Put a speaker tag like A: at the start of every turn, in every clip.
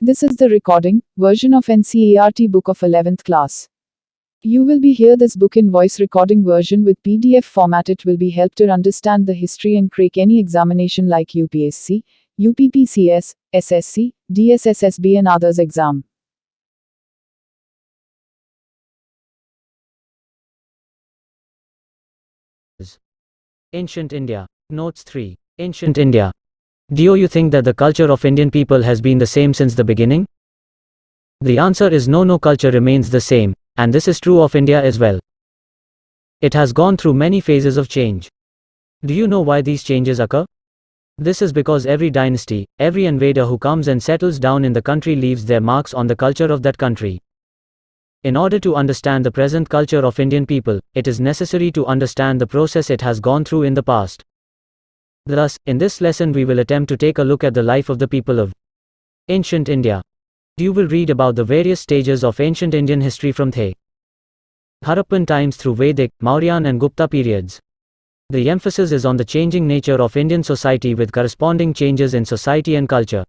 A: This is the recording version of NCERT book of 11th class. You will be hear this book in voice recording version with PDF format. It will be help to understand the history and crack any examination like UPSc, UPPCS, SSC, DSSSB and others exam.
B: Ancient India. Notes 3. Ancient India. Do you think that the culture of Indian people has been the same since the beginning? The answer is no, culture remains the same, and this is true of India as well. It has gone through many phases of change. Do you know why these changes occur? This is because every dynasty, every invader who comes and settles down in the country leaves their marks on the culture of that country. In order to understand the present culture of Indian people, it is necessary to understand the process it has gone through in the past. Thus, in this lesson we will attempt to take a look at the life of the people of ancient India. You will read about the various stages of ancient Indian history from the Harappan times through Vedic, Mauryan and Gupta periods. The emphasis is on the changing nature of Indian society with corresponding changes in society and culture.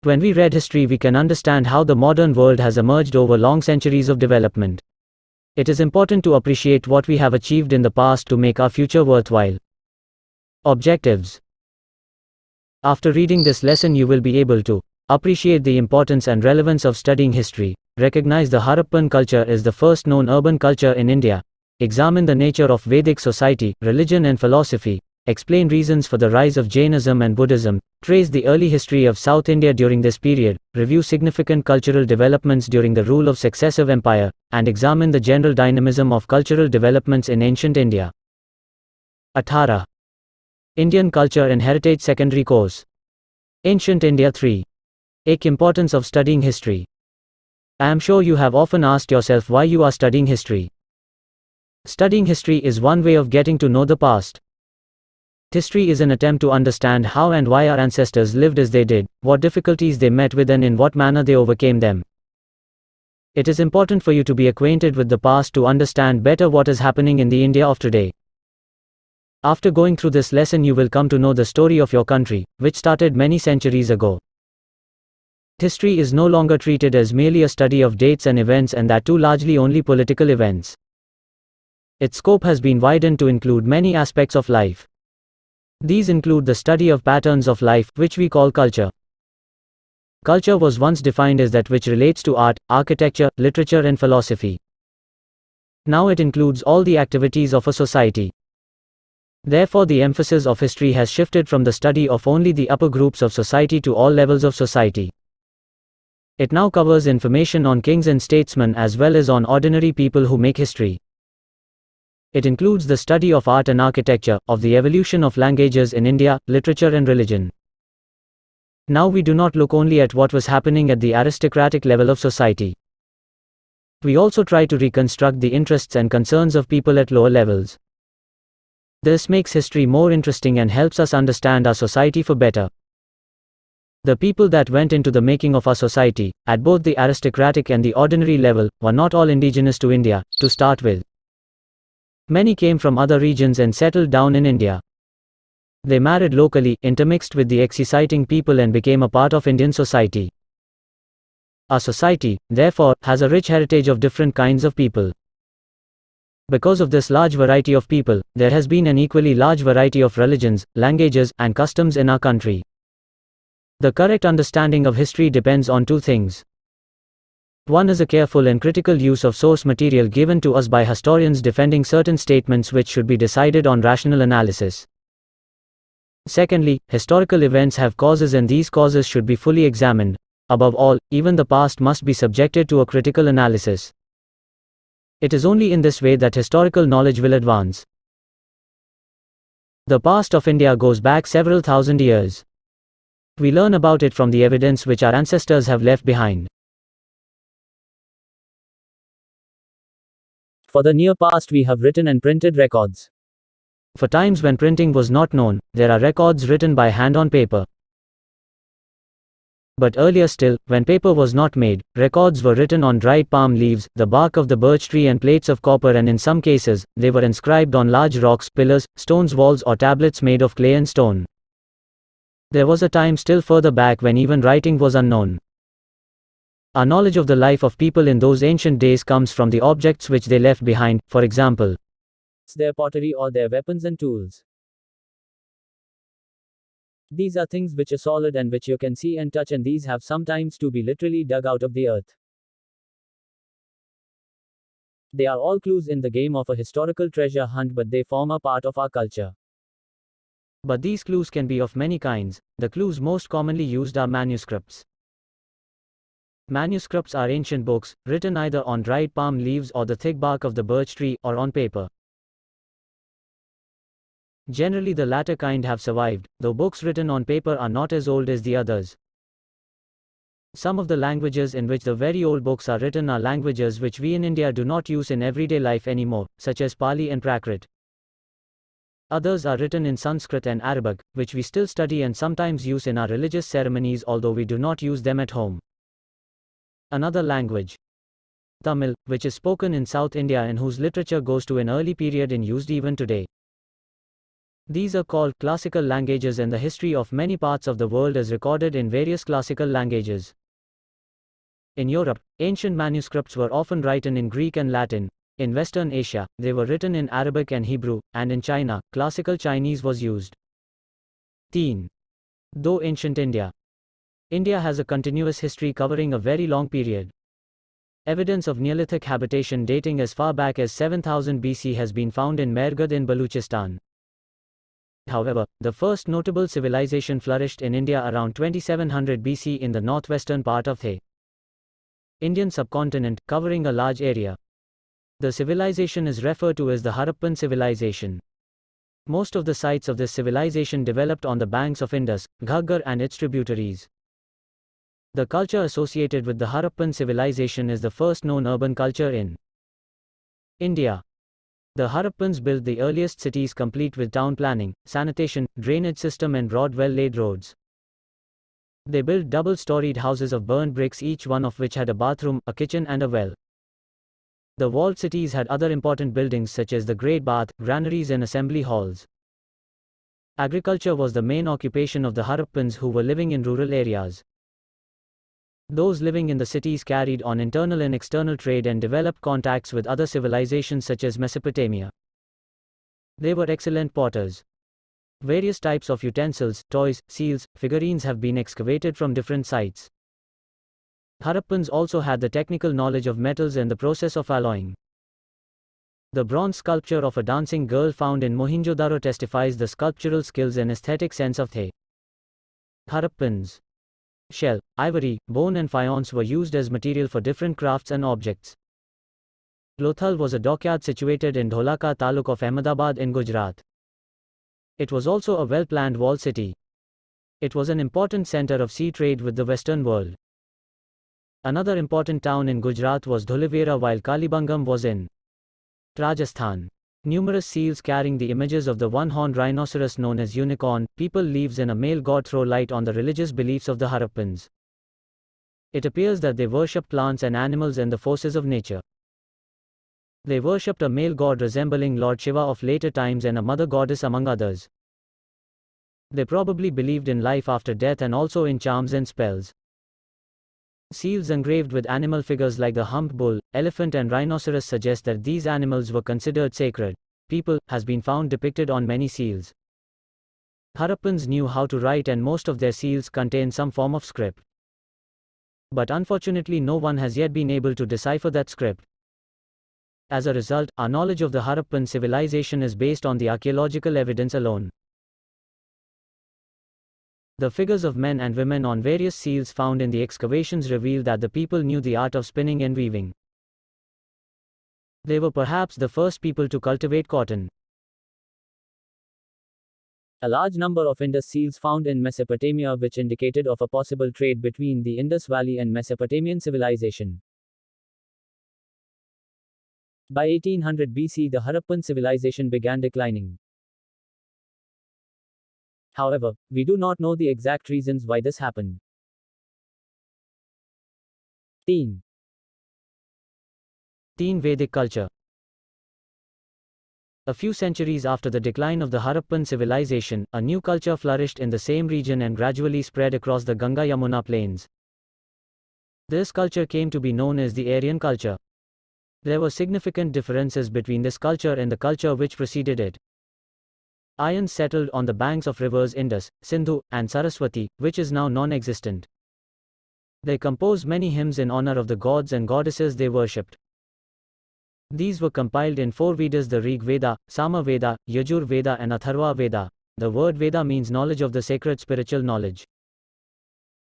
B: When we read history, we can understand how the modern world has emerged over long centuries of development. It is important to appreciate what we have achieved in the past to make our future worthwhile. Objectives. After reading this lesson, you will be able to appreciate the importance and relevance of studying history, recognize the Harappan culture as the first known urban culture in India, examine the nature of Vedic society, religion and philosophy, explain reasons for the rise of Jainism and Buddhism, trace the early history of South India during this period, review significant cultural developments during the rule of successive empire, and examine the general dynamism of cultural developments in ancient India. 18. Indian Culture and Heritage Secondary Course. Ancient India 3. Importance of studying history. I am sure you have often asked yourself why you are studying history. Studying history is one way of getting to know the past. History is an attempt to understand how and why our ancestors lived as they did, what difficulties they met with and in what manner they overcame them. It is important for you to be acquainted with the past to understand better what is happening in the India of today. After going through this lesson, you will come to know the story of your country, which started many centuries ago. History is no longer treated as merely a study of dates and events, and that too largely only political events. Its scope has been widened to include many aspects of life. These include the study of patterns of life, which we call culture. Culture was once defined as that which relates to art, architecture, literature and philosophy. Now it includes all the activities of a society. Therefore, the emphasis of history has shifted from the study of only the upper groups of society to all levels of society. It now covers information on kings and statesmen as well as on ordinary people who make history. It includes the study of art and architecture, of the evolution of languages in India, literature and religion. Now we do not look only at what was happening at the aristocratic level of society. We also try to reconstruct the interests and concerns of people at lower levels. This makes history more interesting and helps us understand our society for better. The people that went into the making of our society, at both the aristocratic and the ordinary level, were not all indigenous to India, to start with. Many came from other regions and settled down in India. They married locally, intermixed with the exciting people and became a part of Indian society. Our society, therefore, has a rich heritage of different kinds of people. Because of this large variety of people, there has been an equally large variety of religions, languages, and customs in our country. The correct understanding of history depends on two things. One is a careful and critical use of source material given to us by historians defending certain statements which should be decided on rational analysis. Secondly, historical events have causes and these causes should be fully examined. Above all, even the past must be subjected to a critical analysis. It is only in this way that historical knowledge will advance. The past of India goes back several thousand years. We learn about it from the evidence which our ancestors have left behind. For the near past, we have written and printed records. For times when printing was not known, there are records written by hand on paper. But earlier still, when paper was not made, records were written on dried palm leaves, the bark of the birch tree and plates of copper, and in some cases, they were inscribed on large rocks, pillars, stones walls or tablets made of clay and stone. There was a time still further back when even writing was unknown. Our knowledge of the life of people in those ancient days comes from the objects which they left behind, for example,
C: their pottery or their weapons and tools. These are things which are solid and which you can see and touch, and these have sometimes to be literally dug out of the earth. They are all clues in the game of a historical treasure hunt, but they form a part of our culture.
B: But these clues can be of many kinds. The clues most commonly used are manuscripts. Manuscripts are ancient books, written either on dried palm leaves or the thick bark of the birch tree, or on paper. Generally the latter kind have survived, though books written on paper are not as old as the others. Some of the languages in which the very old books are written are languages which we in India do not use in everyday life anymore, such as Pali and Prakrit. Others are written in Sanskrit and Arabic, which we still study and sometimes use in our religious ceremonies, although we do not use them at home. Another language, Tamil, which is spoken in South India and whose literature goes to an early period and used even today. These are called classical languages, and the history of many parts of the world is recorded in various classical languages. In Europe, ancient manuscripts were often written in Greek and Latin. In Western Asia, they were written in Arabic and Hebrew, and in China, classical Chinese was used. 13. Though ancient India. India has a continuous history covering a very long period. Evidence of Neolithic habitation dating as far back as 7000 BC has been found in Mehrgarh in Baluchistan. However, the first notable civilization flourished in India around 2700 BC in the northwestern part of the Indian subcontinent, covering a large area. The civilization is referred to as the Harappan civilization. Most of the sites of this civilization developed on the banks of Indus, Ghaggar and its tributaries. The culture associated with the Harappan civilization is the first known urban culture in India. The Harappans built the earliest cities complete with town planning, sanitation, drainage system and broad well-laid roads. They built double-storied houses of burnt bricks, each one of which had a bathroom, a kitchen and a well. The walled cities had other important buildings such as the Great Bath, granaries and assembly halls. Agriculture was the main occupation of the Harappans, who were living in rural areas. Those living in the cities carried on internal and external trade and developed contacts with other civilizations such as Mesopotamia. They were excellent potters. Various types of utensils, toys, seals, figurines have been excavated from different sites. Harappans also had the technical knowledge of metals and the process of alloying. The bronze sculpture of a dancing girl found in Mohenjo-daro testifies the sculptural skills and aesthetic sense of the Harappans. Shell, ivory, bone and faience were used as material for different crafts and objects. Lothal was a dockyard situated in Dholaka Taluk of Ahmedabad in Gujarat. It was also a well-planned walled city. It was an important center of sea trade with the Western world. Another important town in Gujarat was Dholivera, while Kalibangam was in Rajasthan. Numerous seals carrying the images of the one-horned rhinoceros known as unicorn, people leaves and a male god throw light on the religious beliefs of the Harappans. It appears that they worshipped plants and animals and the forces of nature. They worshipped a male god resembling Lord Shiva of later times and a mother goddess among others. They probably believed in life after death and also in charms and spells. Seals engraved with animal figures like the humped bull, elephant and rhinoceros suggest that these animals were considered sacred. People has been found depicted on many seals. Harappans knew how to write and most of their seals contain some form of script. But unfortunately no one has yet been able to decipher that script. As a result, our knowledge of the Harappan civilization is based on the archaeological evidence alone. The figures of men and women on various seals found in the excavations reveal that the people knew the art of spinning and weaving. They were perhaps the first people to cultivate cotton.
C: A large number of Indus seals found in Mesopotamia, which indicated of a possible trade between the Indus Valley and Mesopotamian civilization. By 1800 BC, the Harappan civilization began declining. However, we do not know the exact reasons why this happened. 10.
B: Teen Vedic culture. A few centuries after the decline of the Harappan civilization, a new culture flourished in the same region and gradually spread across the Ganga-Yamuna plains. This culture came to be known as the Aryan culture. There were significant differences between this culture and the culture which preceded it. Aryans settled on the banks of rivers Indus, Sindhu, and Saraswati, which is now non-existent. They composed many hymns in honor of the gods and goddesses they worshipped. These were compiled in 4 Vedas: the Rig Veda, Sama Veda, Yajur Veda and Atharva Veda. The word Veda means knowledge of the sacred spiritual knowledge.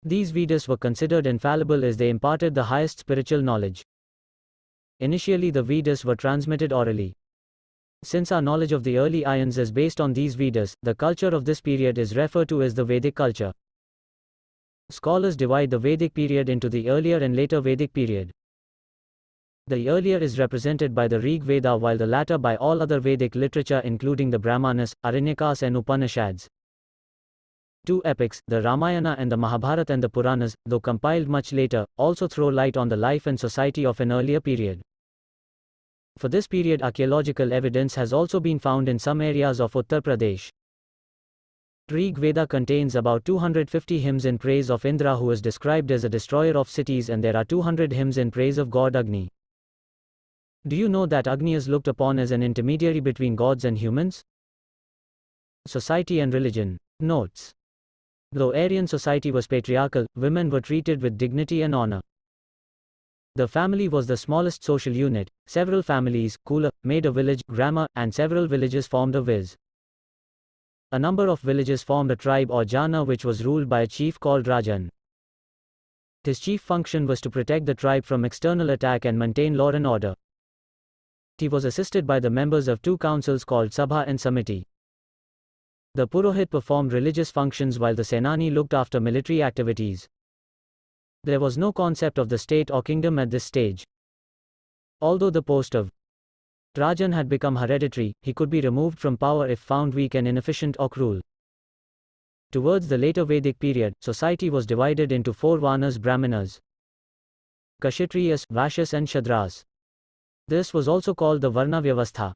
B: These Vedas were considered infallible as they imparted the highest spiritual knowledge. Initially the Vedas were transmitted orally. Since our knowledge of the early Aryans is based on these Vedas, the culture of this period is referred to as the Vedic culture. Scholars divide the Vedic period into the earlier and later Vedic period. The earlier is represented by the Rig Veda while the latter by all other Vedic literature including the Brahmanas, Aranyakas and Upanishads. 2 epics, the Ramayana and the Mahabharata and the Puranas, though compiled much later, also throw light on the life and society of an earlier period. For this period archaeological evidence has also been found in some areas of Uttar Pradesh. Rig Veda contains about 250 hymns in praise of Indra, who is described as a destroyer of cities, and there are 200 hymns in praise of god Agni. Do you know that Agni is looked upon as an intermediary between gods and humans? Society and religion. Notes. Though Aryan society was patriarchal, women were treated with dignity and honor. The family was the smallest social unit. Several families, Kula, made a village, Grama, and several villages formed a viz. A number of villages formed a tribe or jana which was ruled by a chief called Rajan. His chief function was to protect the tribe from external attack and maintain law and order. He was assisted by the members of 2 councils called Sabha and Samiti. The Purohit performed religious functions while the Senani looked after military activities. There was no concept of the state or kingdom at this stage. Although the post of Rajan had become hereditary, he could be removed from power if found weak and inefficient or cruel. Towards the later Vedic period, society was divided into 4 Varnas: Brahmanas, Kshatriyas, Vaishyas and Shudras. This was also called the Varna Vyavastha.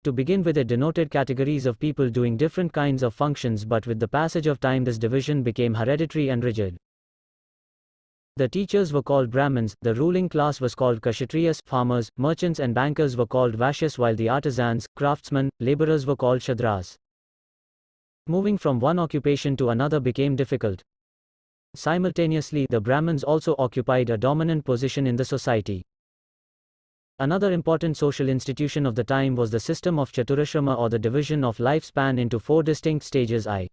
B: To begin with, it denoted categories of people doing different kinds of functions, but with the passage of time this division became hereditary and rigid. The teachers were called Brahmins, the ruling class was called Kshatriyas, farmers, merchants and bankers were called Vaishyas, while the artisans, craftsmen, laborers were called Shudras. Moving from one occupation to another became difficult. Simultaneously, the Brahmins also occupied a dominant position in the society. Another important social institution of the time was the system of Chaturashrama, or the division of lifespan into 4 distinct stages. A.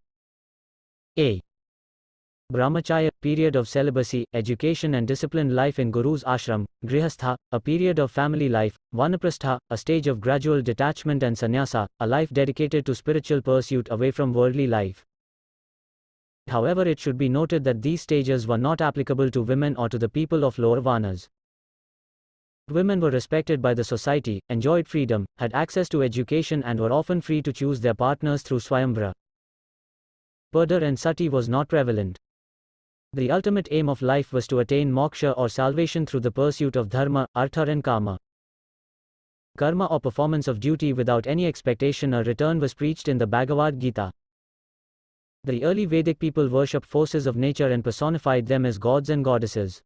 B: Brahmacharya, period of celibacy, education and disciplined life in Guru's ashram; Grihastha, a period of family life; Vanaprastha, a stage of gradual detachment; and Sannyasa, a life dedicated to spiritual pursuit away from worldly life. However, it should be noted that these stages were not applicable to women or to the people of lower Varnas. Women were respected by the society, enjoyed freedom, had access to education and were often free to choose their partners through Swayamvara. Murder and sati was not prevalent. The ultimate aim of life was to attain moksha or salvation through the pursuit of dharma, artha and kama. Karma, or performance of duty without any expectation or return, was preached in the Bhagavad Gita. The early Vedic people worshipped forces of nature and personified them as gods and goddesses.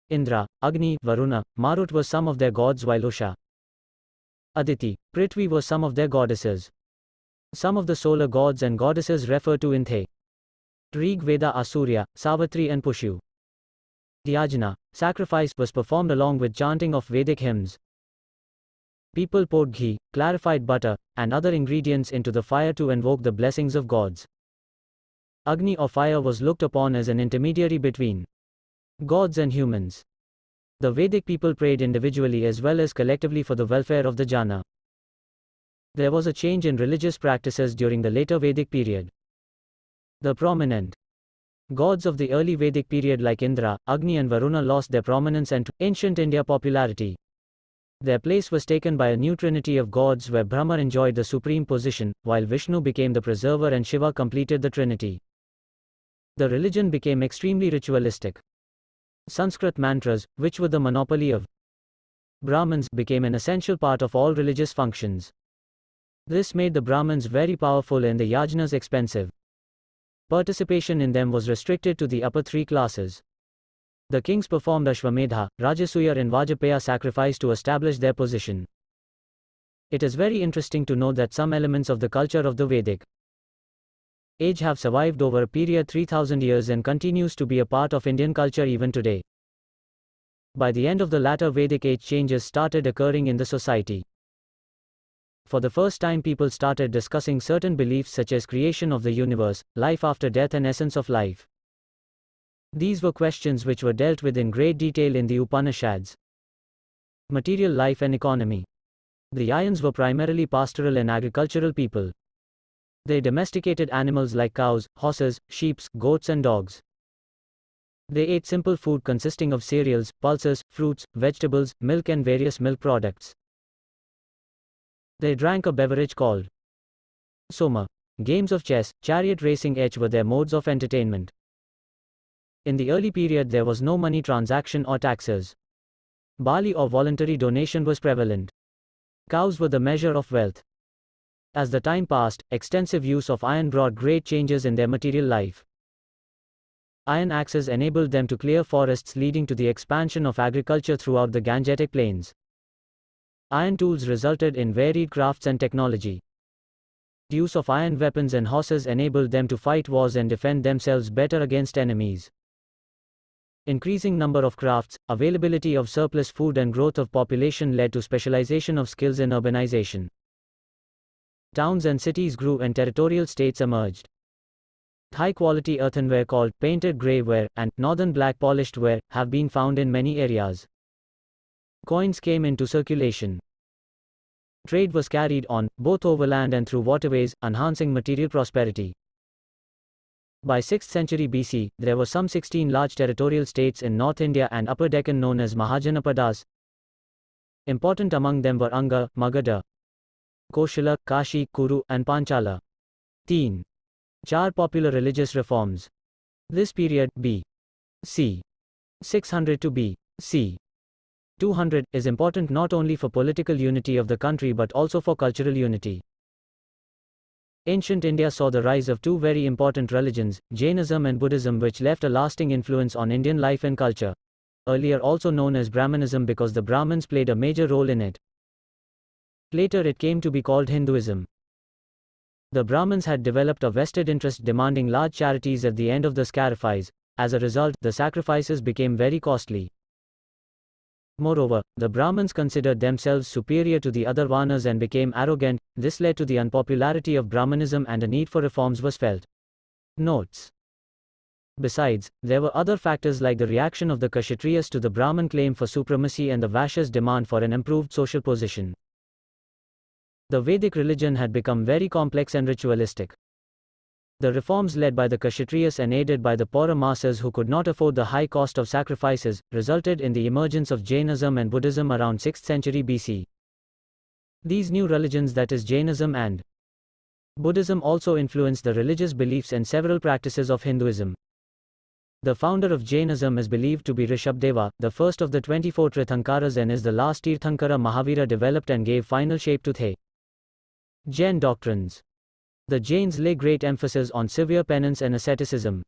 B: Indra, Agni, Varuna, Marut were some of their gods, while Usha, Aditi, Prithvi were some of their goddesses. Some of the solar gods and goddesses refer to in the Rig Veda are Surya, Savitri and Pushu. Yajna, sacrifice, was performed along with chanting of Vedic hymns. People poured ghee, clarified butter, and other ingredients into the fire to invoke the blessings of gods. Agni, or fire, was looked upon as an intermediary between gods and humans. The Vedic people prayed individually as well as collectively for the welfare of the jana. There was a change in religious practices during the later Vedic period. The prominent gods of the early Vedic period like Indra, Agni and Varuna lost their prominence and ancient India popularity. Their place was taken by a new trinity of gods where Brahma enjoyed the supreme position, while Vishnu became the preserver and Shiva completed the trinity. The religion became extremely ritualistic. Sanskrit mantras, which were the monopoly of Brahmins, became an essential part of all religious functions. This made the Brahmins very powerful and the yajnas expensive. Participation in them was restricted to the upper 3 classes. The kings performed Ashwamedha, Rajasuya and Vajapaya sacrifice to establish their position. It is very interesting to know that some elements of the culture of the Vedic age have survived over a period 3000 years and continues to be a part of Indian culture even today. By the end of the latter Vedic age, changes started occurring in the society. For the first time, people started discussing certain beliefs such as creation of the universe, life after death and essence of life. These were questions which were dealt with in great detail in the Upanishads. Material life and economy. The Aryans were primarily pastoral and agricultural people. They domesticated animals like cows, horses, sheep, goats and dogs. They ate simple food consisting of cereals, pulses, fruits, vegetables, milk and various milk products. They drank a beverage called soma. Games of chess, chariot racing were their modes of entertainment. In the early period there was no money transaction or taxes. Barley or voluntary donation was prevalent. Cows were the measure of wealth. As the time passed, extensive use of iron brought great changes in their material life. Iron axes enabled them to clear forests, leading to the expansion of agriculture throughout the Gangetic plains. Iron tools resulted in varied crafts and technology. Use of iron weapons and horses enabled them to fight wars and defend themselves better against enemies. Increasing number of crafts, availability of surplus food and growth of population led to specialization of skills and urbanization. Towns and cities grew and territorial states emerged. High-quality earthenware called painted grey ware and northern black polished ware have been found in many areas. Coins came into circulation. Trade was carried on, both overland and through waterways, enhancing material prosperity. By 6th century BC, there were some 16 large territorial states in North India and Upper Deccan known as Mahajanapadas. Important among them were Anga, Magadha, Koshala, Kashi, Kuru, and Panchala. 4 popular religious reforms. This period, B.C. 600 to B.C. 200, is important not only for political unity of the country but also for cultural unity. Ancient India saw the rise of 2 very important religions, Jainism and Buddhism, which left a lasting influence on Indian life and culture. Earlier also known as Brahmanism because the Brahmins played a major role in it. Later it came to be called Hinduism. The Brahmins had developed a vested interest demanding large charities at the end of the sacrifice. As a result, the sacrifices became very costly. Moreover, the Brahmins considered themselves superior to the other Varnas and became arrogant. This led to the unpopularity of Brahmanism and a need for reforms was felt. Notes. Besides, there were other factors like the reaction of the Kshatriyas to the Brahmin claim for supremacy and the Vaishyas' demand for an improved social position. The Vedic religion had become very complex and ritualistic. The reforms led by the Kshatriyas and aided by the poorer masses who could not afford the high cost of sacrifices, resulted in the emergence of Jainism and Buddhism around 6th century BC. These new religions, that is Jainism and Buddhism, also influenced the religious beliefs and several practices of Hinduism. The founder of Jainism is believed to be Rishabdeva, the first of the 24 Tirthankaras, and is the last Tirthankara Mahavira developed and gave final shape to the Jain doctrines. The Jains lay great emphasis on severe penance and asceticism.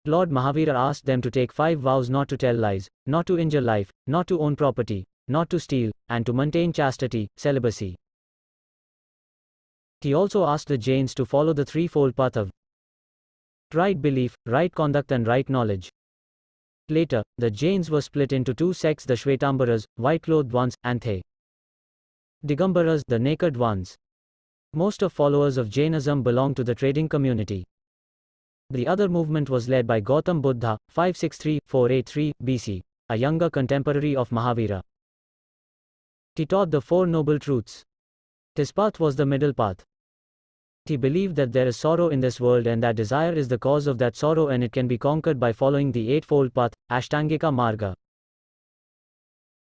B: Lord Mahavira asked them to take 5 vows: not to tell lies, not to injure life, not to own property, not to steal, and to maintain chastity, celibacy. He also asked the Jains to follow the threefold path of right belief, right conduct and right knowledge. Later, the Jains were split into 2 sects: the Shvetambaras, white-clothed ones, and the Digambaras, the naked ones. Most of followers of Jainism belong to the trading community. The other movement was led by Gautam Buddha, 563-483 BC, a younger contemporary of Mahavira. He taught the 4 noble truths. His path was the middle path. He believed that there is sorrow in this world and that desire is the cause of that sorrow and it can be conquered by following the Eightfold Path, Ashtangika Marga.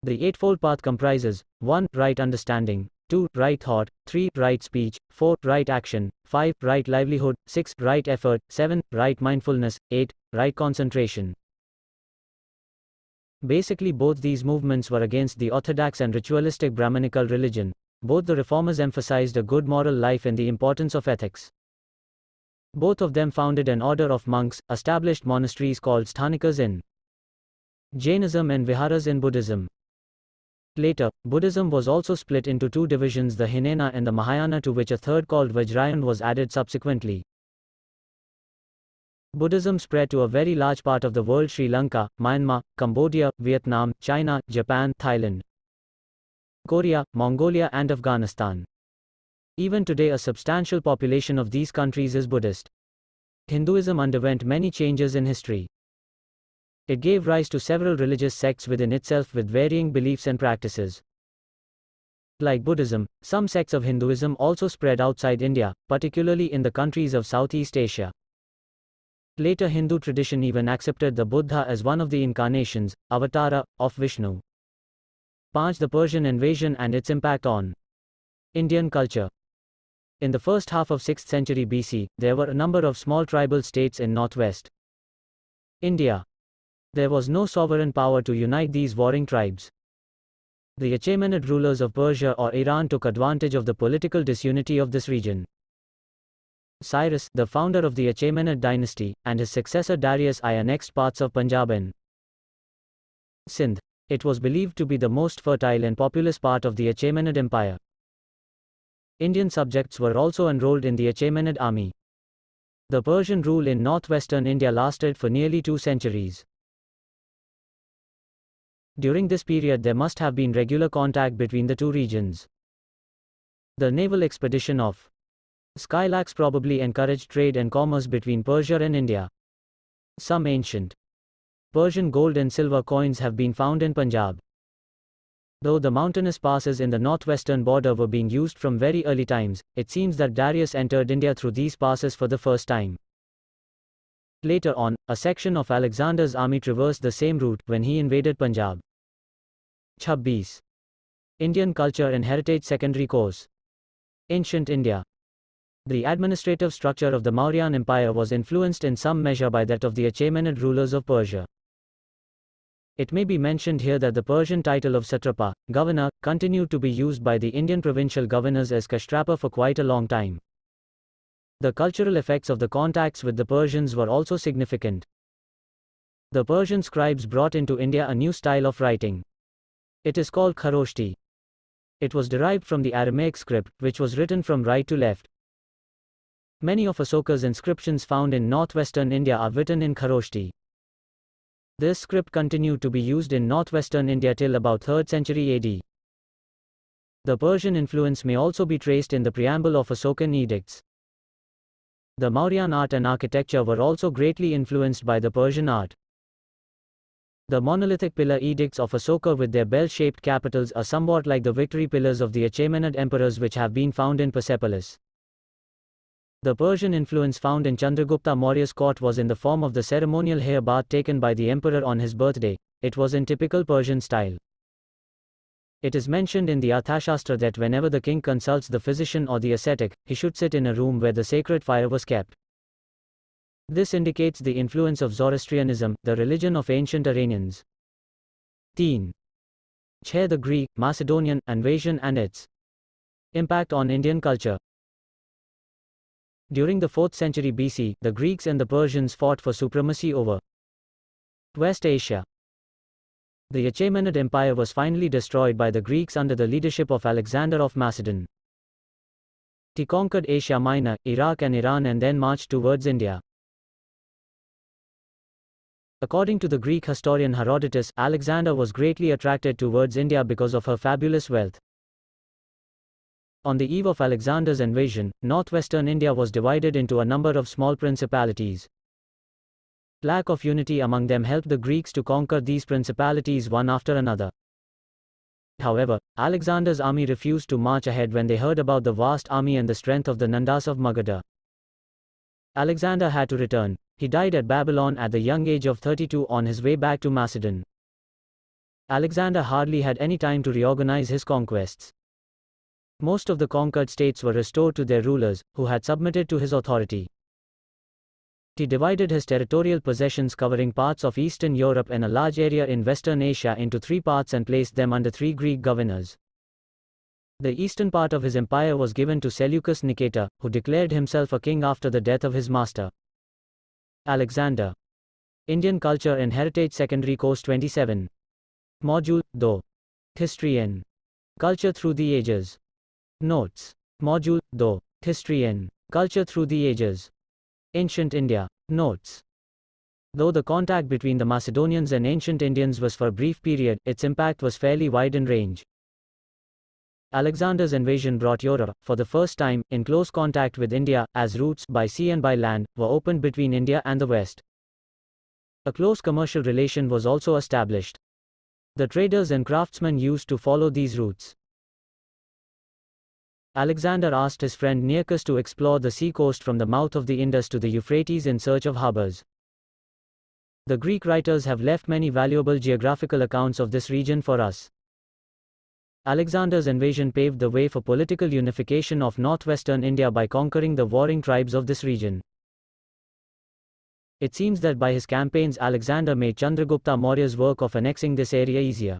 B: The Eightfold Path comprises 1. Right understanding, 2. Right thought, 3. Right speech, 4. Right action, 5. Right livelihood, 6. Right effort, 7. Right mindfulness, 8. Right concentration. Basically, both these movements were against the orthodox and ritualistic Brahmanical religion. Both the reformers emphasized a good moral life and the importance of ethics. Both of them founded an order of monks, established monasteries called sthanikas in Jainism and Viharas in Buddhism. Later, Buddhism was also split into two divisions, the Hinayana and the Mahayana, to which a third called Vajrayana was added subsequently. Buddhism spread to a very large part of the world: Sri Lanka, Myanmar, Cambodia, Vietnam, China, Japan, Thailand, Korea, Mongolia and Afghanistan. Even today a substantial population of these countries is Buddhist. Hinduism underwent many changes in history. It gave rise to several religious sects within itself with varying beliefs and practices. Like Buddhism, some sects of Hinduism also spread outside India, particularly in the countries of Southeast Asia. Later Hindu tradition even accepted the Buddha as one of the incarnations, avatara, of Vishnu. 5. The Persian invasion and its impact on Indian culture. In the first half of 6th century BC, there were a number of small tribal states in northwest India. There was no sovereign power to unite these warring tribes. The Achaemenid rulers of Persia or Iran took advantage of the political disunity of this region. Cyrus, the founder of the Achaemenid dynasty, and his successor Darius I annexed parts of Punjab and Sindh. It was believed to be the most fertile and populous part of the Achaemenid Empire. Indian subjects were also enrolled in the Achaemenid army. The Persian rule in northwestern India lasted for nearly 2 centuries. During this period there must have been regular contact between the two regions. The naval expedition of Skylax probably encouraged trade and commerce between Persia and India. Some ancient Persian gold and silver coins have been found in Punjab. Though the mountainous passes in the northwestern border were being used from very early times, it seems that Darius entered India through these passes for the first time. Later on, a section of Alexander's army traversed the same route when he invaded Punjab. 26. Indian culture and heritage secondary course. Ancient India. The administrative structure of the Mauryan Empire was influenced in some measure by that of the Achaemenid rulers of Persia. It may be mentioned here that the Persian title of Satrapa, governor, continued to be used by the Indian provincial governors as Kashtrapa for quite a long time. The cultural effects of the contacts with the Persians were also significant. The Persian scribes brought into India a new style of writing. It is called Kharoshti. It was derived from the Aramaic script, which was written from right to left. Many of Asoka's inscriptions found in northwestern India are written in Kharoshti. This script continued to be used in northwestern India till about 3rd century AD. The Persian influence may also be traced in the preamble of Asokan edicts. The Mauryan art and architecture were also greatly influenced by the Persian art. The monolithic pillar edicts of Asoka with their bell-shaped capitals are somewhat like the victory pillars of the Achaemenid emperors which have been found in Persepolis. The Persian influence found in Chandragupta Maurya's court was in the form of the ceremonial hair bath taken by the emperor on his birthday. It was in typical Persian style. It is mentioned in the Arthashastra that whenever the king consults the physician or the ascetic, he should sit in a room where the sacred fire was kept. This indicates the influence of Zoroastrianism, the religion of ancient Iranians. 13. The Greek, Macedonian invasion and its impact on Indian culture. During the 4th century BC, the Greeks and the Persians fought for supremacy over West Asia. The Achaemenid Empire was finally destroyed by the Greeks under the leadership of Alexander of Macedon. He conquered Asia Minor, Iraq and Iran and then marched towards India. According to the Greek historian Herodotus, Alexander was greatly attracted towards India because of her fabulous wealth. On the eve of Alexander's invasion, northwestern India was divided into a number of small principalities. Lack of unity among them helped the Greeks to conquer these principalities one after another. However, Alexander's army refused to march ahead when they heard about the vast army and the strength of the Nandas of Magadha. Alexander had to return. He died at Babylon at the young age of 32 on his way back to Macedon. Alexander hardly had any time to reorganize his conquests. Most of the conquered states were restored to their rulers, who had submitted to his authority. He divided his territorial possessions covering parts of Eastern Europe and a large area in Western Asia into 3 parts and placed them under 3 Greek governors. The eastern part of his empire was given to Seleucus Nicator, who declared himself a king after the death of his master, Alexander. Indian Culture and Heritage Secondary Course 27. Module 2. History and Culture Through the Ages. Notes. Module 2. History and Culture Through the Ages. Ancient India. Notes. Though the contact between the Macedonians and ancient Indians was for a brief period, its impact was fairly wide in range. Alexander's invasion brought Europe, for the first time, in close contact with India, as routes, by sea and by land, were opened between India and the West. A close commercial relation was also established. The traders and craftsmen used to follow these routes. Alexander asked his friend Nios to explore the sea coast from the mouth of the Indus to the Euphrates in search of harbors. The Greek writers have left many valuable geographical accounts of this region for us. Alexander's invasion paved the way for political unification of northwestern India by conquering the warring tribes of this region. It seems that by his campaigns Alexander made Chandragupta Maurya's work of annexing this area easier.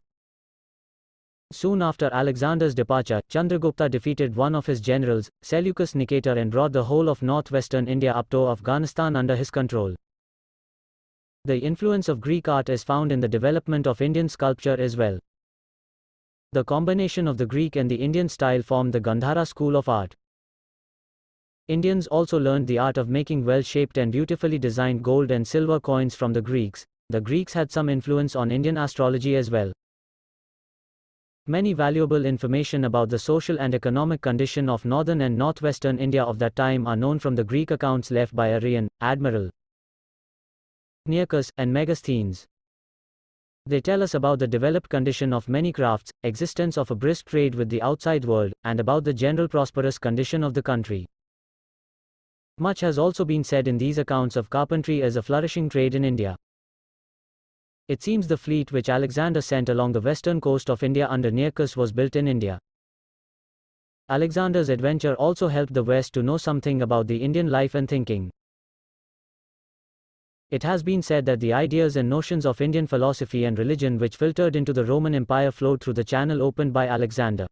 B: Soon after Alexander's departure, Chandragupta defeated one of his generals, Seleucus Nicator, and brought the whole of northwestern India up to Afghanistan under his control. The influence of Greek art is found in the development of Indian sculpture as well. The combination of the Greek and the Indian style formed the Gandhara school of art. Indians also learned the art of making well-shaped and beautifully designed gold and silver coins from the Greeks. The Greeks had some influence on Indian astrology as well. Many valuable information about the social and economic condition of northern and northwestern India of that time are known from the Greek accounts left by Arrian, Admiral Nios, and Megasthenes. They tell us about the developed condition of many crafts, existence of a brisk trade with the outside world, and about the general prosperous condition of the country. Much has also been said in these accounts of carpentry as a flourishing trade in India. It seems the fleet which Alexander sent along the western coast of India under Nios was built in India. Alexander's adventure also helped the West to know something about the Indian life and thinking. It has been said that the ideas and notions of Indian philosophy and religion which filtered into the Roman Empire flowed through the channel opened by Alexander.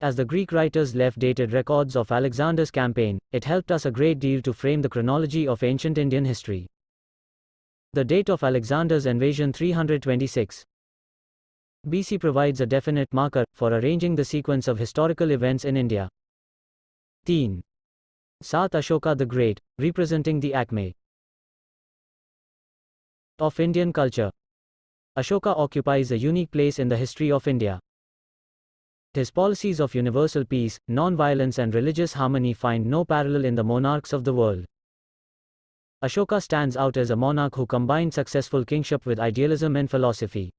B: As the Greek writers left dated records of Alexander's campaign, it helped us a great deal to frame the chronology of ancient Indian history. The date of Alexander's invasion 326 BC provides a definite marker for arranging the sequence of historical events in India. 3. South Ashoka the Great, representing the acme of Indian culture. Ashoka occupies a unique place in the history of India. His policies of universal peace, non-violence and religious harmony find no parallel in the monarchs of the world. Ashoka stands out as a monarch who combined successful kingship with idealism and philosophy.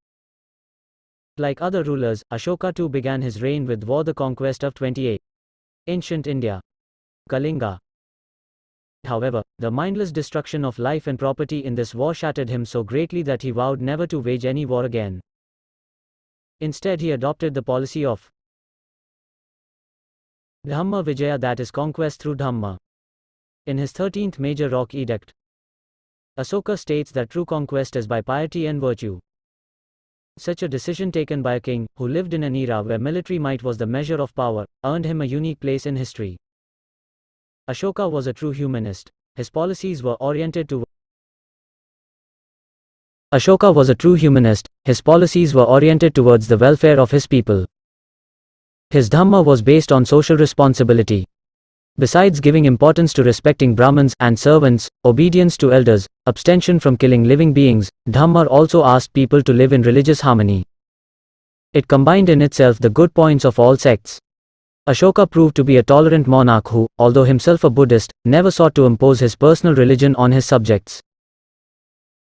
B: Like other rulers, Ashoka too began his reign with war, the conquest of 28 ancient India, Kalinga. However, the mindless destruction of life and property in this war shattered him so greatly that he vowed never to wage any war again. Instead, he adopted the policy of Dhamma Vijaya, that is, conquest through Dhamma. In his 13th major rock edict, Ashoka states that true conquest is by piety and virtue. Such a decision taken by a king, who lived in an era where military might was the measure of power, earned him a unique place in history. Ashoka was a true humanist. His policies were oriented towards the welfare of his people. His Dhamma was based on social responsibility. Besides giving importance to respecting Brahmins and servants, obedience to elders, abstention from killing living beings, Dhamma also asked people to live in religious harmony. It combined in itself the good points of all sects. Ashoka proved to be a tolerant monarch who, although himself a Buddhist, never sought to impose his personal religion on his subjects.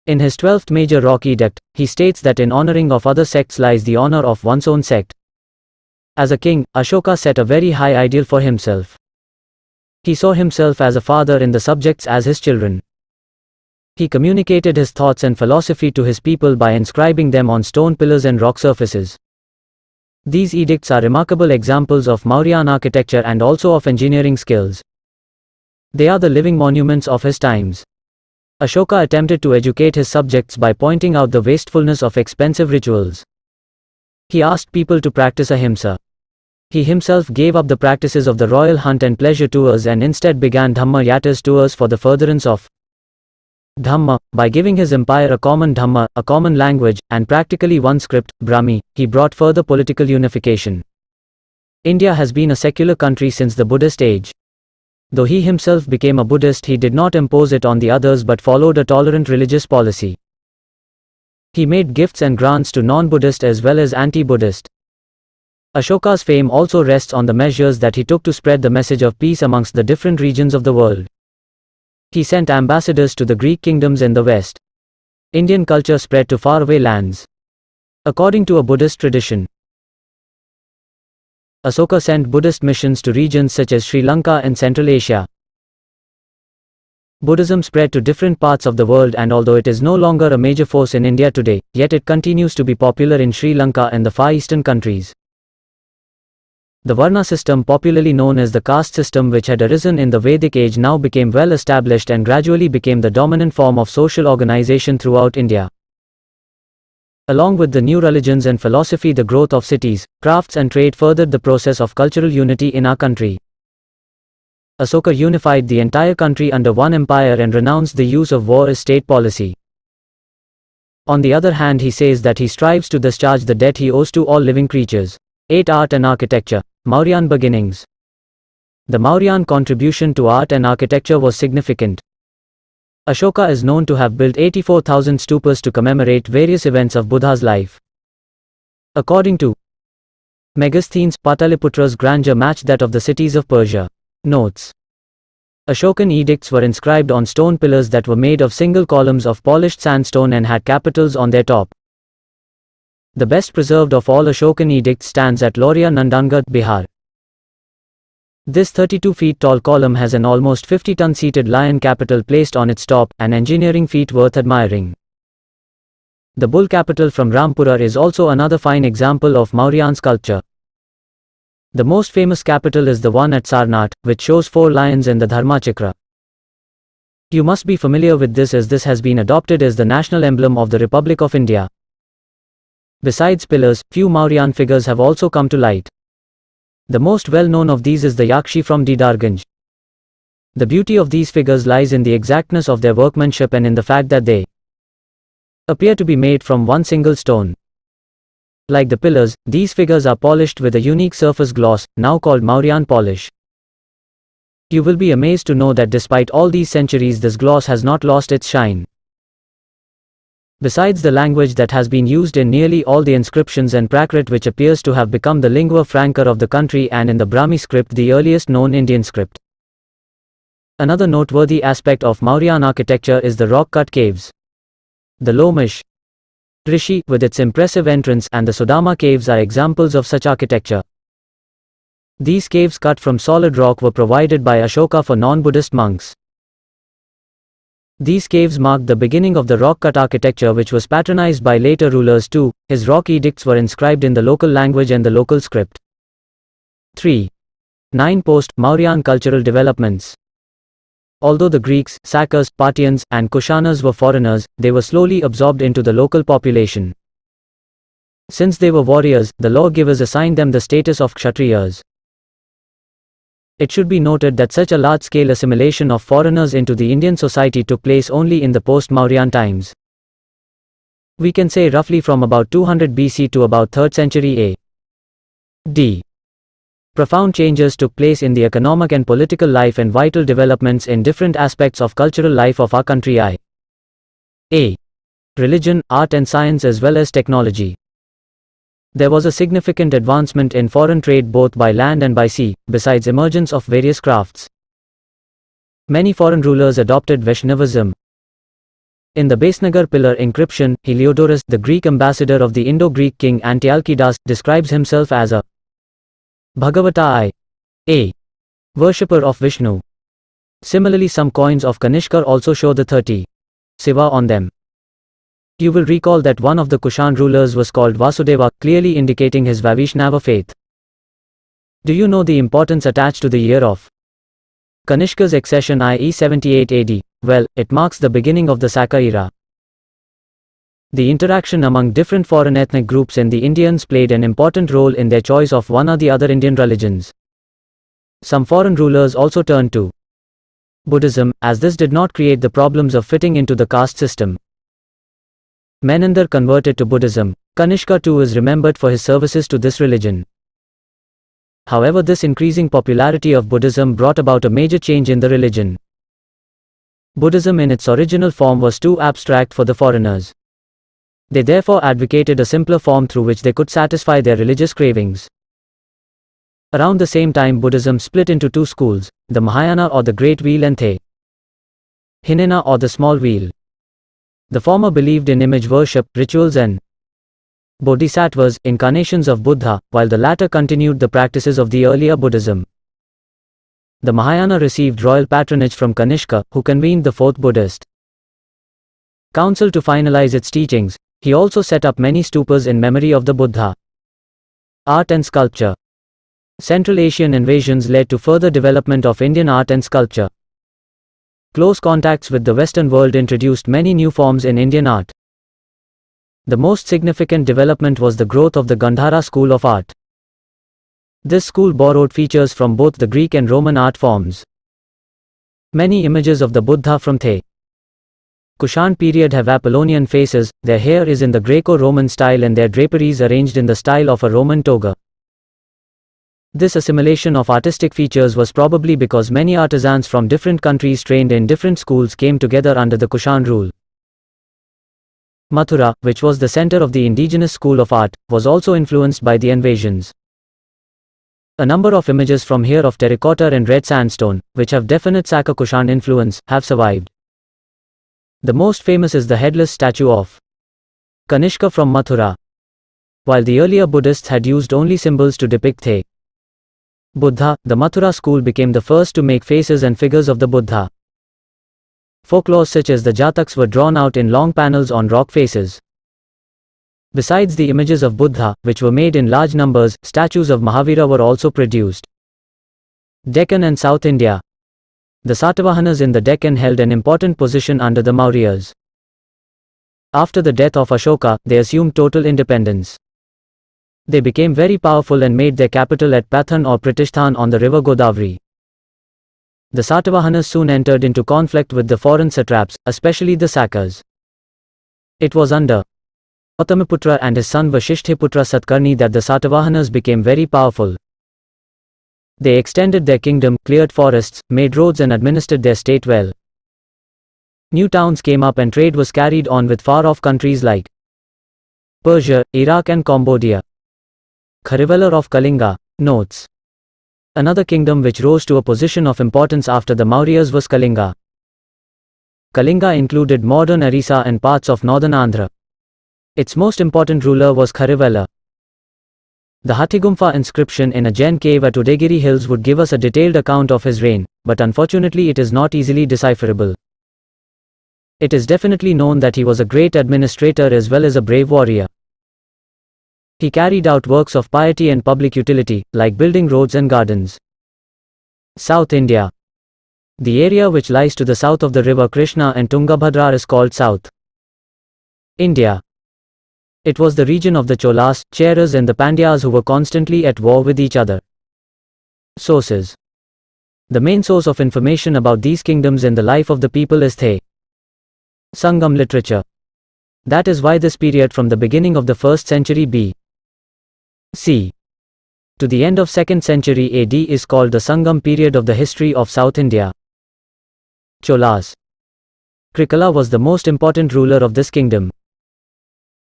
B: In his 12th major rock edict, he states that in honoring of other sects lies the honor of one's own sect. As a king, Ashoka set a very high ideal for himself. He saw himself as a father and the subjects as his children. He communicated his thoughts and philosophy to his people by inscribing them on stone pillars and rock surfaces. These edicts are remarkable examples of Mauryan architecture and also of engineering skills. They are the living monuments of his times. Ashoka attempted to educate his subjects by pointing out the wastefulness of expensive rituals. He asked people to practice ahimsa. He himself gave up the practices of the royal hunt and pleasure tours and instead began Dhamma Yatras tours for the furtherance of Dhamma, by giving his empire a common Dhamma, a common language, and practically one script, Brahmi, he brought further political unification. India has been a secular country since the Buddhist age. Though he himself became a Buddhist, he did not impose it on the others but followed a tolerant religious policy. He made gifts and grants to non-Buddhist as well as anti-Buddhist. Ashoka's fame also rests on the measures that he took to spread the message of peace amongst the different regions of the world. He sent ambassadors to the Greek kingdoms in the west. Indian culture spread to faraway lands. According to a Buddhist tradition, Asoka sent Buddhist missions to regions such as Sri Lanka and Central Asia. Buddhism spread to different parts of the world, and although it is no longer a major force in India today, yet it continues to be popular in Sri Lanka and the Far Eastern countries. The Varna system, popularly known as the caste system, which had arisen in the Vedic age, now became well established and gradually became the dominant form of social organization throughout India. Along with the new religions and philosophy, the growth of cities, crafts and trade furthered the process of cultural unity in our country. Asoka unified the entire country under one empire and renounced the use of war as state policy. On the other hand, he says that he strives to discharge the debt he owes to all living creatures. 8. Art and Architecture. Mauryan beginnings. The Mauryan contribution to art and architecture was significant. Ashoka is known to have built 84,000 stupas to commemorate various events of Buddha's life. According to Megasthenes, Pataliputra's grandeur matched that of the cities of Persia. Notes. Ashokan edicts were inscribed on stone pillars that were made of single columns of polished sandstone and had capitals on their top. The best preserved of all Ashokan edicts stands at Loria, Nandangarh, Bihar. This 32 feet tall column has an almost 50-ton seated lion capital placed on its top, an engineering feat worth admiring. The bull capital from Rampura is also another fine example of Mauryan sculpture. The most famous capital is the one at Sarnath, which shows 4 lions in the Dharmachakra. You must be familiar with this, as this has been adopted as the national emblem of the Republic of India. Besides pillars, few Mauryan figures have also come to light. The most well-known of these is the Yakshi from Didarganj. The beauty of these figures lies in the exactness of their workmanship and in the fact that they appear to be made from one single stone. Like the pillars, these figures are polished with a unique surface gloss, now called Mauryan polish. You will be amazed to know that despite all these centuries, this gloss has not lost its shine. Besides the language that has been used in nearly all the inscriptions and Prakrit, which appears to have become the lingua franca of the country, and in the Brahmi script, the earliest known Indian script. Another noteworthy aspect of Mauryan architecture is the rock-cut caves. The Lomish Rishi, with its impressive entrance, and the Sudama caves are examples of such architecture. These caves cut from solid rock were provided by Ashoka for non-Buddhist monks. These caves marked the beginning of the rock-cut architecture, which was patronized by later rulers too. His rock edicts were inscribed in the local language and the local script. 3. 9. Post-Mauryan cultural developments. Although the Greeks, Sakas, Parthians, and Kushanas were foreigners, they were slowly absorbed into the local population. Since they were warriors, the lawgivers assigned them the status of Kshatriyas. It should be noted that such a large-scale assimilation of foreigners into the Indian society took place only in the post-Mauryan times. We can say roughly from about 200 BC to about 3rd century AD. Profound changes took place in the economic and political life and vital developments in different aspects of cultural life of our country, i.e. religion, art and science, as well as technology. There was a significant advancement in foreign trade both by land and by sea, besides emergence of various crafts. Many foreign rulers adopted Vaishnavism. In the Basenagar pillar encryption, Heliodorus, the Greek ambassador of the Indo-Greek king Antiochus, describes himself as a Bhagavata a worshipper of Vishnu. Similarly, some coins of Kanishkar also show the 30 Siva on them. You will recall that one of the Kushan rulers was called Vasudeva, clearly indicating his Vaishnava faith. Do you know the importance attached to the year of Kanishka's accession, i.e. 78 AD? Well, it marks the beginning of the Saka era. The interaction among different foreign ethnic groups in the Indians played an important role in their choice of one or the other Indian religions. Some foreign rulers also turned to Buddhism, as this did not create the problems of fitting into the caste system. Menandar converted to Buddhism. Kanishka too is remembered for his services to this religion. However, this increasing popularity of Buddhism brought about a major change in the religion. Buddhism in its original form was too abstract for the foreigners. They therefore advocated a simpler form through which they could satisfy their religious cravings. Around the same time, Buddhism split into two schools, the Mahayana or the Great Wheel and the Hinayana or the Small Wheel. The former believed in image worship, rituals and bodhisattvas, incarnations of Buddha, while the latter continued the practices of the earlier Buddhism. The Mahayana received royal patronage from Kanishka, who convened the Fourth Buddhist Council to finalize its teachings. He also set up many stupas in memory of the Buddha. Art and sculpture. Central Asian invasions led to further development of Indian art and sculpture. Close contacts with the Western world introduced many new forms in Indian art. The most significant development was the growth of the Gandhara school of art. This school borrowed features from both the Greek and Roman art forms. Many images of the Buddha from the Kushan period have Apollonian faces, their hair is in the Greco-Roman style and their draperies arranged in the style of a Roman toga. This assimilation of artistic features was probably because many artisans from different countries trained in different schools came together under the Kushan rule. Mathura, which was the center of the indigenous school of art, was also influenced by the invasions. A number of images from here of terracotta and red sandstone, which have definite Saka Kushan influence, have survived. The most famous is the headless statue of Kanishka from Mathura. While the earlier Buddhists had used only symbols to depict the Buddha, the Mathura school became the first to make faces and figures of the Buddha. Folklore such as the Jataks were drawn out in long panels on rock faces. Besides the images of Buddha, which were made in large numbers, statues of Mahavira were also produced. Deccan and South India. The Satavahanas in the Deccan held an important position under the Mauryas. After the death of Ashoka, they assumed total independence. They became very powerful and made their capital at Pathan or Pratishsthan on the river Godavari. The Satavahanas soon entered into conflict with the foreign satraps, especially the Sakas. It was under Gautamiputra and his son Vashishthiputra Satkarni that the Satavahanas became very powerful. They extended their kingdom, cleared forests, made roads and administered their state well. New towns came up and trade was carried on with far-off countries like Persia, Iraq and Cambodia. Kharivelar of Kalinga notes. Another kingdom which rose to a position of importance after the Mauryas was Kalinga. Kalinga included modern Orissa and parts of northern Andhra. Its most important ruler was Kharivelar. The Hathigumpha inscription in a Jain cave at Udagiri Hills would give us a detailed account of his reign, but unfortunately it is not easily decipherable. It is definitely known that he was a great administrator as well as a brave warrior. He carried out works of piety and public utility, like building roads and gardens. South India. The area which lies to the south of the river Krishna and Tungabhadra is called South India. It was the region of the Cholas, Cheras and the Pandyas who were constantly at war with each other. Sources. The main source of information about these kingdoms and the life of the people is the Sangam literature. That is why this period from the beginning of the 1st century B.C. to the end of 2nd century AD is called the Sangam period of the history of South India. Cholas. Krikala was the most important ruler of this kingdom.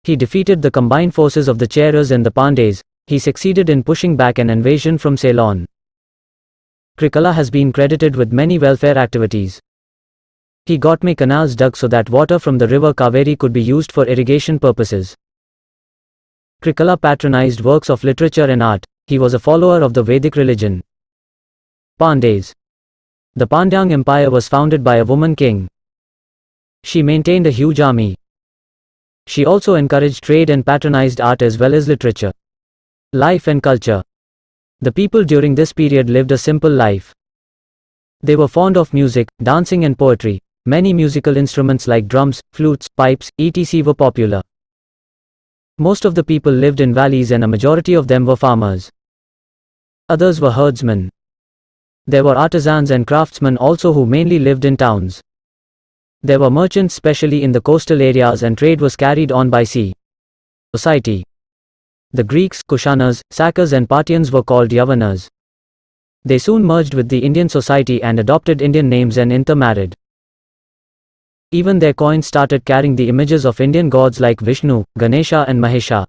B: He defeated the combined forces of the Cheras and the Pandys. He succeeded in pushing back an invasion from Ceylon. Krikala has been credited with many welfare activities. He got canals dug so that water from the river Kaveri could be used for irrigation purposes. Krikala patronized works of literature and art. He was a follower of the Vedic religion. Pandys. The Pandyang Empire was founded by a woman king. She maintained a huge army. She also encouraged trade and patronized art as well as literature. Life and culture. The people during this period lived a simple life. They were fond of music, dancing and poetry. Many musical instruments like drums, flutes, pipes, etc. were popular. Most of the people lived in valleys and a majority of them were farmers. Others were herdsmen. There were artisans and craftsmen also who mainly lived in towns. There were merchants especially in the coastal areas, and trade was carried on by sea. Society. The Greeks, Kushanas, Sakas and Parthians were called Yavanas. They soon merged with the Indian society and adopted Indian names and intermarried. Even their coins started carrying the images of Indian gods like Vishnu, Ganesha and Mahesha.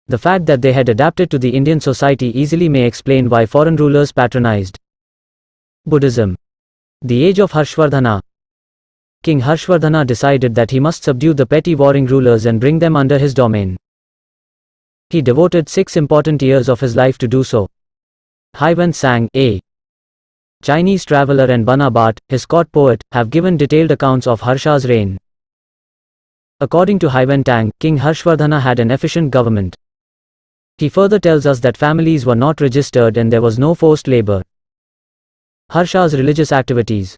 B: The fact that they had adapted to the Indian society easily may explain why foreign rulers patronized Buddhism. The age of Harshvardhana. King Harshvardhana decided that he must subdue the petty warring rulers and bring them under his domain. He devoted 6 important years of his life to do so. Huyen Tsang, a Chinese traveler, and Bana Bhat, his court poet, have given detailed accounts of Harsha's reign. According to Huyen Tsang, King Harshvardhana had an efficient government. He further tells us that families were not registered and there was no forced labor. Harsha's religious activities.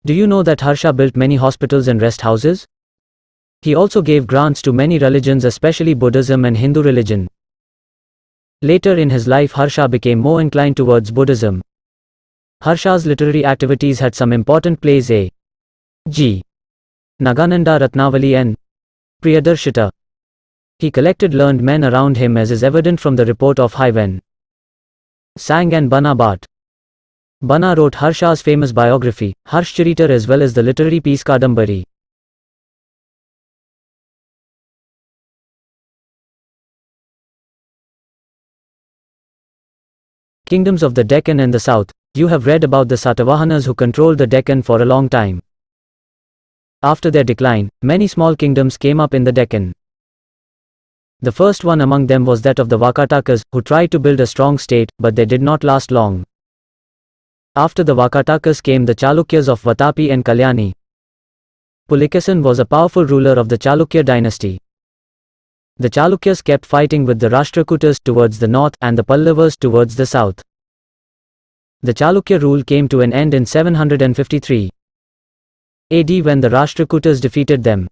B: Do you know that Harsha built many hospitals and rest houses? He also gave grants to many religions, especially Buddhism and Hindu religion. Later in his life, Harsha became more inclined towards Buddhism. Harsha's literary activities had some important plays: G. Nagananda Ratnavali and Priyadarshita. He collected learned men around him, as is evident from the report of Huyen Tsang and Bana Bhat. Bana wrote Harsha's famous biography, Harshcharitar, as well as the literary piece Kadambari. Kingdoms of the Deccan and the South. You have read about the Satavahanas who controlled the Deccan for a long time. After their decline, many small kingdoms came up in the Deccan. The first one among them was that of the Vakatakas, who tried to build a strong state, but they did not last long. After the Vakatakas came the Chalukyas of Vatapi and Kalyani. Pulikesin was a powerful ruler of the Chalukya dynasty. The Chalukyas kept fighting with the Rashtrakutas towards the north and the Pallavas towards the south. The Chalukya rule came to an end in 753 AD when the Rashtrakutas defeated them.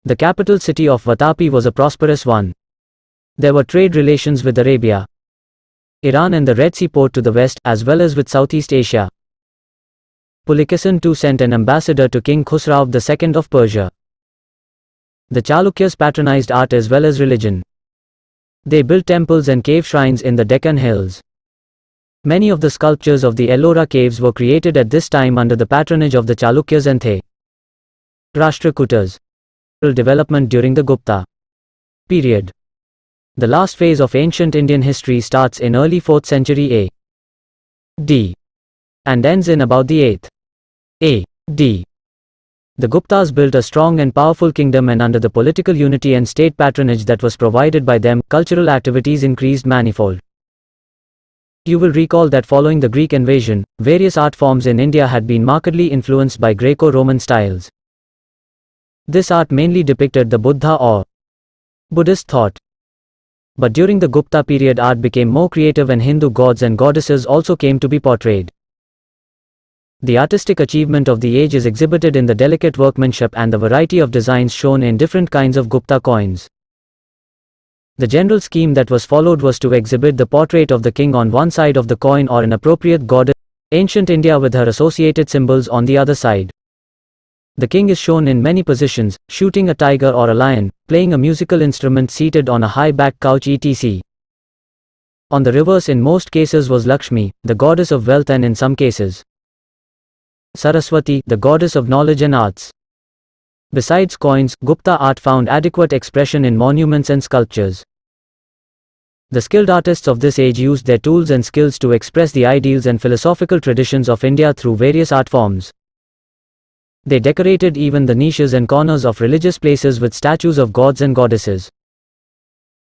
B: The capital city of Vatapi was a prosperous one. There were trade relations with Arabia, Iran and the Red Sea port to the west, as well as with Southeast Asia. Pulikesin too sent an ambassador to King Khusrau II of Persia. The Chalukyas patronized art as well as religion. They built temples and cave shrines in the Deccan hills. Many of the sculptures of the Ellora caves were created at this time under the patronage of the Chalukyas and the Rashtrakutas. Development during the Gupta period. The last phase of ancient Indian history starts in early 4th century AD and ends in about the 8th AD. The Guptas built a strong and powerful kingdom, and under the political unity and state patronage that was provided by them, cultural activities increased manifold. You will recall that following the Greek invasion, various art forms in India had been markedly influenced by Greco-Roman styles. This art mainly depicted the Buddha or Buddhist thought. But during the Gupta period, art became more creative and Hindu gods and goddesses also came to be portrayed. The artistic achievement of the age is exhibited in the delicate workmanship and the variety of designs shown in different kinds of Gupta coins. The general scheme that was followed was to exhibit the portrait of the king on one side of the coin or an appropriate goddess, ancient India with her associated symbols on the other side. The king is shown in many positions, shooting a tiger or a lion, playing a musical instrument, seated on a high-backed couch, etc. On the reverse in most cases was Lakshmi, the goddess of wealth, and in some cases Saraswati, the goddess of knowledge and arts. Besides coins, Gupta art found adequate expression in monuments and sculptures. The skilled artists of this age used their tools and skills to express the ideals and philosophical traditions of India through various art forms. They decorated even the niches and corners of religious places with statues of gods and goddesses.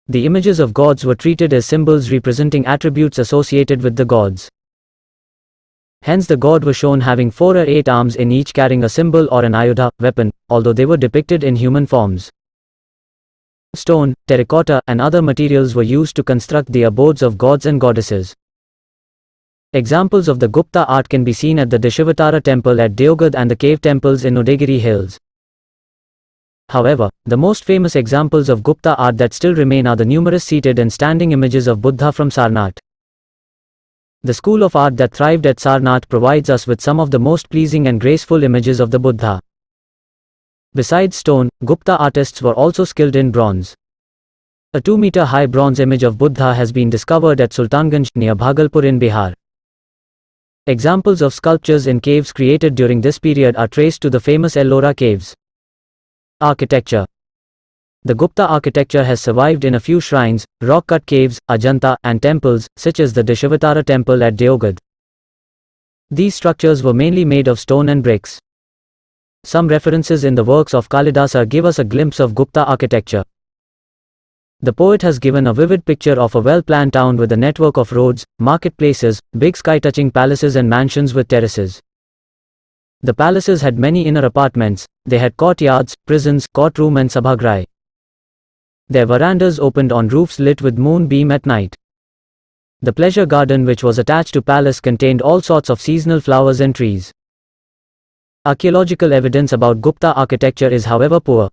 B: The images of gods were treated as symbols representing attributes associated with the gods. Hence the god was shown having 4 or 8 arms in each, carrying a symbol or an ayudha, weapon, although they were depicted in human forms. Stone, terracotta, and other materials were used to construct the abodes of gods and goddesses. Examples of the Gupta art can be seen at the Dashavatara temple at Deogad and the cave temples in Udagiri hills. However, the most famous examples of Gupta art that still remain are the numerous seated and standing images of Buddha from Sarnath. The school of art that thrived at Sarnath provides us with some of the most pleasing and graceful images of the Buddha. Besides stone, Gupta artists were also skilled in bronze. A 2-meter-high bronze image of Buddha has been discovered at Sultanganj, near Bhagalpur in Bihar. Examples of sculptures in caves created during this period are traced to the famous Ellora caves. Architecture. The Gupta architecture has survived in a few shrines, rock-cut caves, Ajanta, and temples, such as the Dashavatara temple at Deoghad. These structures were mainly made of stone and bricks. Some references in the works of Kalidasa give us a glimpse of Gupta architecture. The poet has given a vivid picture of a well-planned town with a network of roads, marketplaces, big sky-touching palaces and mansions with terraces. The palaces had many inner apartments, they had courtyards, prisons, courtroom and sabhagrai. Their verandas opened on roofs lit with moonbeam at night. The pleasure garden which was attached to palace contained all sorts of seasonal flowers and trees. Archaeological evidence about Gupta architecture is however poor.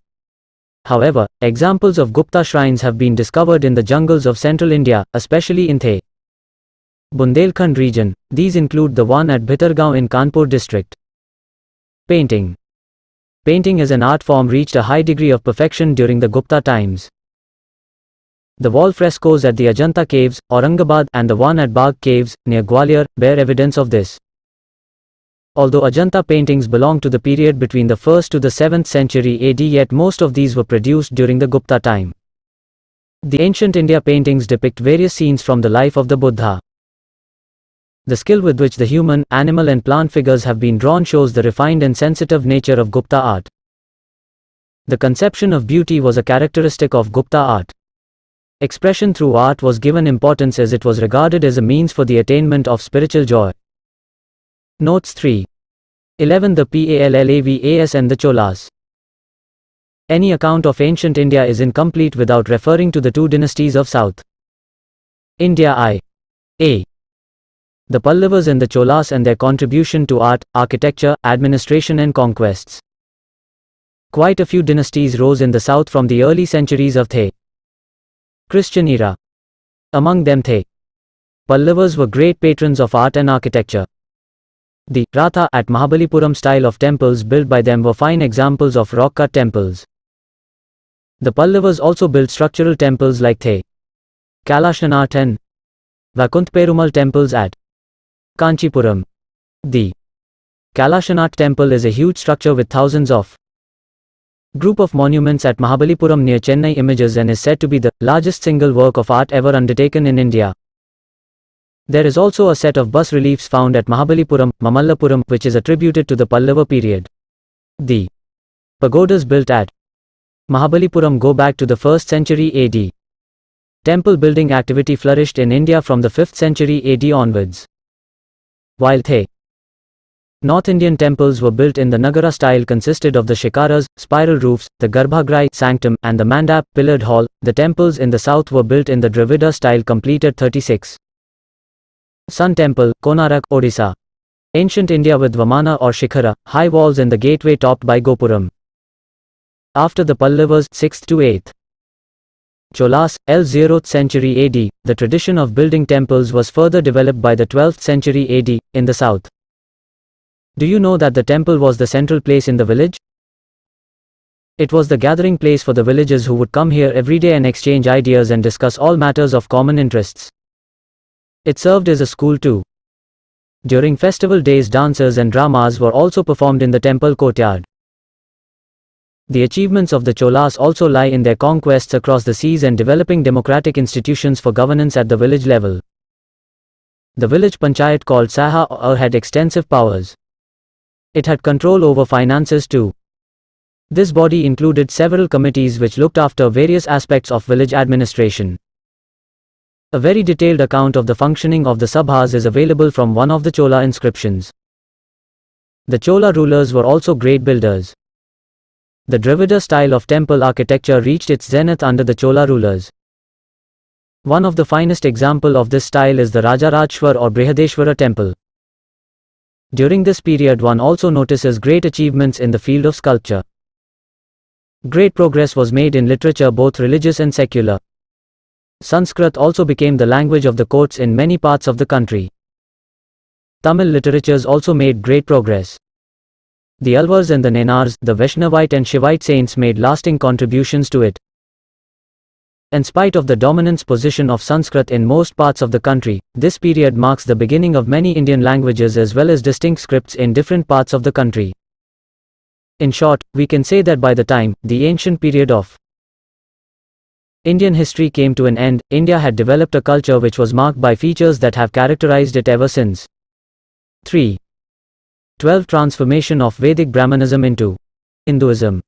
B: However, examples of Gupta shrines have been discovered in the jungles of central India, especially in The Bundelkhand region. These include the one at Bhitargaon in Kanpur district. Painting. Painting as an art form reached a high degree of perfection during the Gupta times. The wall frescoes at the Ajanta caves, Aurangabad, and the one at Bagh caves, near Gwalior, bear evidence of this. Although Ajanta paintings belong to the period between the 1st to the 7th century AD, yet most of these were produced during the Gupta time. The ancient India paintings depict various scenes from the life of the Buddha. The skill with which the human, animal and plant figures have been drawn shows the refined and sensitive nature of Gupta art. The conception of beauty was a characteristic of Gupta art. Expression through art was given importance as it was regarded as a means for the attainment of spiritual joy. Notes 3. 11. The Pallavas and the Cholas. Any account of ancient India is incomplete without referring to the two dynasties of South India i.a. the Pallavas and the Cholas and their contribution to art, architecture, administration and conquests. Quite a few dynasties rose in the south from the early centuries of the Christian era. Among them the Pallavas were great patrons of art and architecture. The Ratha at Mahabalipuram style of temples built by them were fine examples of rock-cut temples. The Pallavas also built structural temples like the Kalashanath and Vakuntperumal temples at Kanchipuram. The Kalashanath temple is a huge structure with thousands of group of monuments at Mahabalipuram near Chennai images and is said to be the largest single work of art ever undertaken in India. There is also a set of bas-reliefs found at Mahabalipuram, Mamallapuram, which is attributed to the Pallava period. The pagodas built at Mahabalipuram go back to the 1st century AD. Temple building activity flourished in India from the 5th century AD onwards. While the North Indian temples were built in the Nagara style consisted of the shikaras, spiral roofs, the Garbhagrai sanctum, and the mandap, pillared hall, the temples in the south were built in the Dravida style completed 36. Sun Temple, Konarak, Odisha. Ancient India with Vamana or Shikhara, high walls and the gateway topped by Gopuram. After the Pallavas, 6th to 8th Cholas, 0th century AD, the tradition of building temples was further developed by the 12th century AD, in the south. Do you know that the temple was the central place in the village? It was the gathering place for the villagers who would come here every day and exchange ideas and discuss all matters of common interests. It served as a school too. During festival days, dances and dramas were also performed in the temple courtyard. The achievements of the Cholas also lie in their conquests across the seas and developing democratic institutions for governance at the village level. The village panchayat called Saha had extensive powers. It had control over finances too. This body included several committees which looked after various aspects of village administration. A very detailed account of the functioning of the sabhas is available from one of the Chola inscriptions. The Chola rulers were also great builders. The Dravida style of temple architecture reached its zenith under the Chola rulers. One of the finest example of this style is the Rajarajeshwar or Brihadeshwara temple. During this period one also notices great achievements in the field of sculpture. Great progress was made in literature, both religious and secular. Sanskrit also became the language of the courts in many parts of the country. Tamil literatures also made great progress. The Alvars and the Nenars, the Vaishnavite and Shivite saints made lasting contributions to it. In spite of the dominance position of Sanskrit in most parts of the country, this period marks the beginning of many Indian languages as well as distinct scripts in different parts of the country. In short, we can say that by the time the ancient period of Indian history came to an end, India had developed a culture which was marked by features that have characterized it ever since. 3. 12. Transformation of Vedic Brahmanism into Hinduism.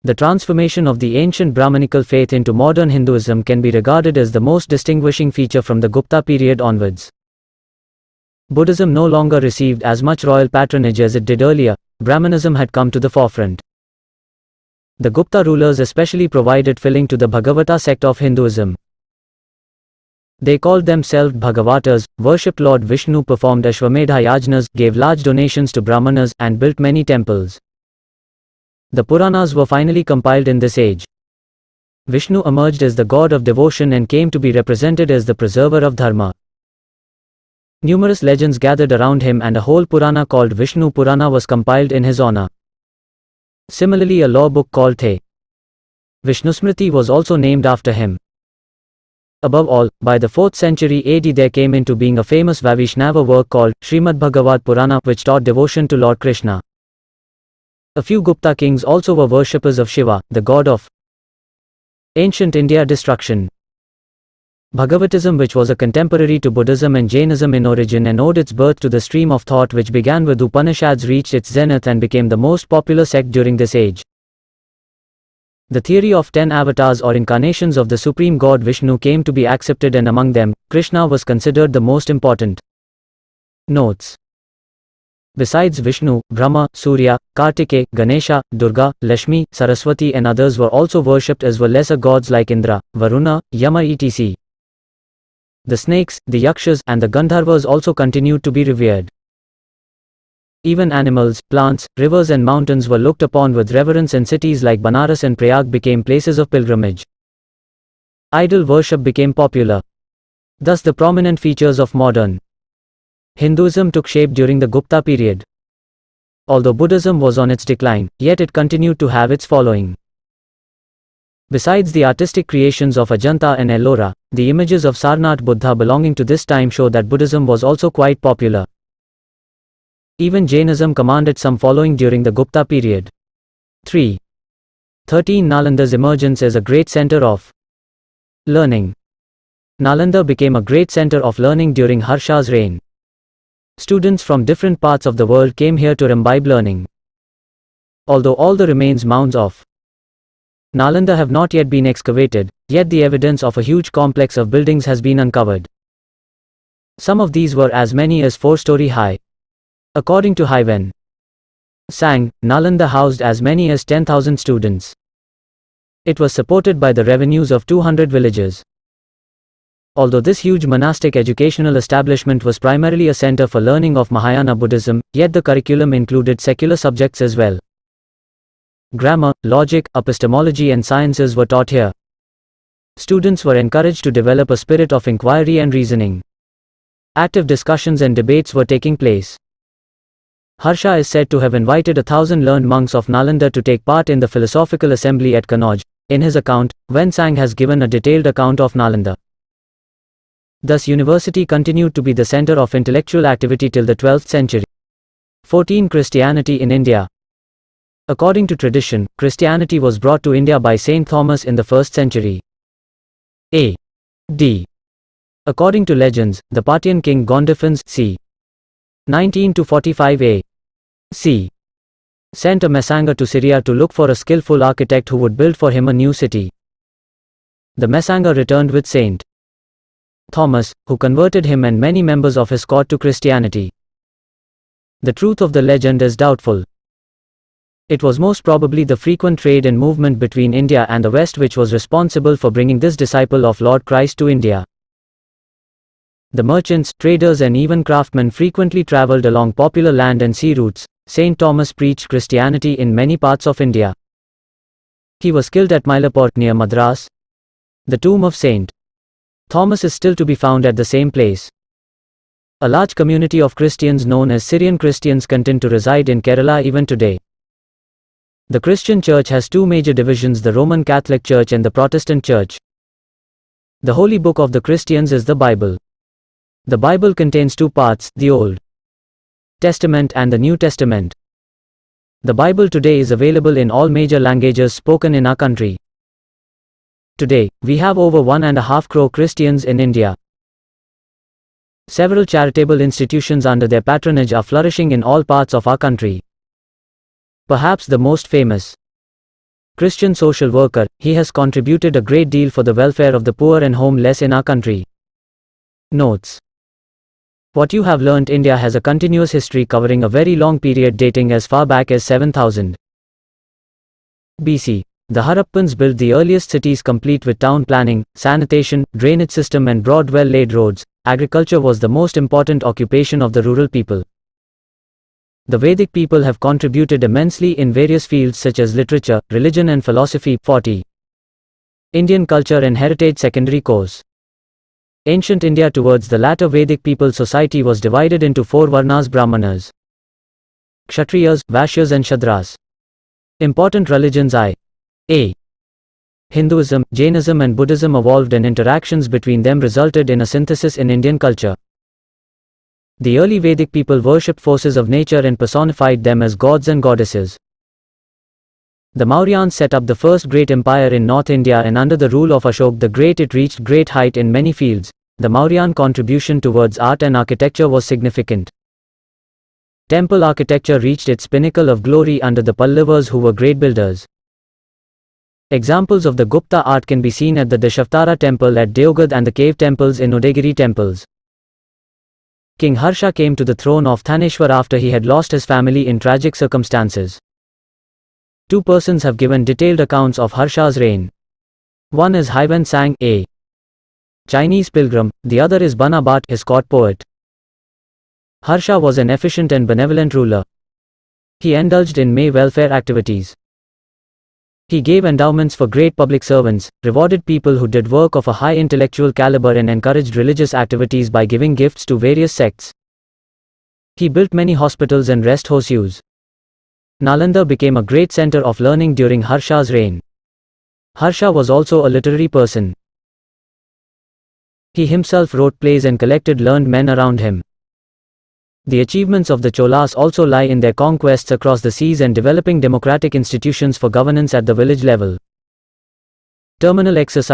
B: The transformation of the ancient Brahmanical faith into modern Hinduism can be regarded as the most distinguishing feature from the Gupta period onwards. Buddhism no longer received as much royal patronage as it did earlier. Brahmanism had come to the forefront. The Gupta rulers especially provided filling to the Bhagavata sect of Hinduism. They called themselves Bhagavatas, worshipped Lord Vishnu, performed Ashwamedha yajnas, gave large donations to Brahmanas, and built many temples. The Puranas were finally compiled in this age. Vishnu emerged as the god of devotion and came to be represented as the preserver of dharma. Numerous legends gathered around him and a whole Purana called Vishnu Purana was compiled in his honor. Similarly, a law book called The Vishnusmriti was also named after him. Above all, by the 4th century AD there came into being a famous Vaishnava work called Srimad Bhagavad Purana, which taught devotion to Lord Krishna. A few Gupta kings also were worshippers of Shiva, the god of ancient India destruction. Bhagavatism, which was a contemporary to Buddhism and Jainism in origin and owed its birth to the stream of thought which began with Upanishads, reached its zenith and became the most popular sect during this age. The theory of 10 avatars or incarnations of the supreme god Vishnu came to be accepted, and among them, Krishna was considered the most important. Notes. Besides Vishnu, Brahma, Surya, Kartike, Ganesha, Durga, Lakshmi, Saraswati and others were also worshipped, as were lesser gods like Indra, Varuna, Yama etc. The snakes, the yakshas, and the Gandharvas also continued to be revered. Even animals, plants, rivers and mountains were looked upon with reverence, and cities like Banaras and Prayag became places of pilgrimage. Idol worship became popular. Thus the prominent features of modern Hinduism took shape during the Gupta period. Although Buddhism was on its decline, yet it continued to have its following. Besides the artistic creations of Ajanta and Ellora, the images of Sarnath Buddha belonging to this time show that Buddhism was also quite popular. Even Jainism commanded some following during the Gupta period. 3. 13. Nalanda's emergence as a great center of learning. Nalanda became a great center of learning during Harsha's reign. Students from different parts of the world came here to imbibe learning. Although all the remains mounds of Nalanda have not yet been excavated, yet the evidence of a huge complex of buildings has been uncovered. Some of these were as many as 4-story high. According to Hyven Sang, Nalanda housed as many as 10,000 students. It was supported by the revenues of 200 villages. Although this huge monastic educational establishment was primarily a center for learning of Mahayana Buddhism, yet the curriculum included secular subjects as well. Grammar, logic, epistemology and sciences were taught here. Students were encouraged to develop a spirit of inquiry and reasoning. Active discussions and debates were taking place. Harsha is said to have invited 1,000 learned monks of Nalanda to take part in the philosophical assembly at Kannauj. In his account, Sang has given a detailed account of Nalanda. Thus university continued to be the center of intellectual activity till the 12th century. 14. Christianity in India. According to tradition, Christianity was brought to India by Saint Thomas in the 1st century A.D. According to legends, the Parthian king Gondophanes c. 19-45 A.C. sent a messenger to Syria to look for a skillful architect who would build for him a new city. The messenger returned with Saint Thomas, who converted him and many members of his court to Christianity. The truth of the legend is doubtful. It was most probably the frequent trade and movement between India and the West which was responsible for bringing this disciple of Lord Christ to India. The merchants, traders and even craftsmen frequently travelled along popular land and sea routes. Saint Thomas preached Christianity in many parts of India. He was killed at Mylapore, near Madras. The tomb of Saint Thomas is still to be found at the same place. A large community of Christians known as Syrian Christians continue to reside in Kerala even today. The Christian Church has two major divisions: the Roman Catholic Church and the Protestant Church. The holy book of the Christians is the Bible. The Bible contains two parts, the Old Testament and the New Testament. The Bible today is available in all major languages spoken in our country. Today, we have over 1.5 crore Christians in India. Several charitable institutions under their patronage are flourishing in all parts of our country. Perhaps the most famous Christian social worker, he has contributed a great deal for the welfare of the poor and homeless in our country. Notes. What you have learnt: India has a continuous history covering a very long period dating as far back as 7000 BC. The Harappans built the earliest cities complete with town planning, sanitation, drainage system and broad well-laid roads. Agriculture was the most important occupation of the rural people. The Vedic people have contributed immensely in various fields such as literature, religion and philosophy. 40. Indian culture and heritage secondary course. Ancient India towards the latter Vedic people society was divided into 4 varnas: Brahmanas, Kshatriyas, Vaishyas and Shudras. Important religions: A. Hinduism, Jainism and Buddhism evolved and interactions between them resulted in a synthesis in Indian culture. The early Vedic people worshipped forces of nature and personified them as gods and goddesses. The Mauryans set up the first great empire in North India, and under the rule of Ashok the Great it reached great height in many fields. The Mauryan contribution towards art and architecture was significant. Temple architecture reached its pinnacle of glory under the Pallavas, who were great builders. Examples of the Gupta art can be seen at the Dashavatara temple at Deogad and the cave temples in Udayagiri temples. King Harsha came to the throne of Thaneshwar after he had lost his family in tragic circumstances. Two persons have given detailed accounts of Harsha's reign. One is Huan Sang, a Chinese pilgrim, the other is Bana Bhat, his court poet. Harsha was an efficient and benevolent ruler. He indulged in May welfare activities. He gave endowments for great public servants, rewarded people who did work of a high intellectual caliber and encouraged religious activities by giving gifts to various sects. He built many hospitals and rest houses. Nalanda became a great center of learning during Harsha's reign. Harsha was also a literary person. He himself wrote plays and collected learned men around him. The achievements of the Cholas also lie in their conquests across the seas and developing democratic institutions for governance at the village level. Terminal exercise.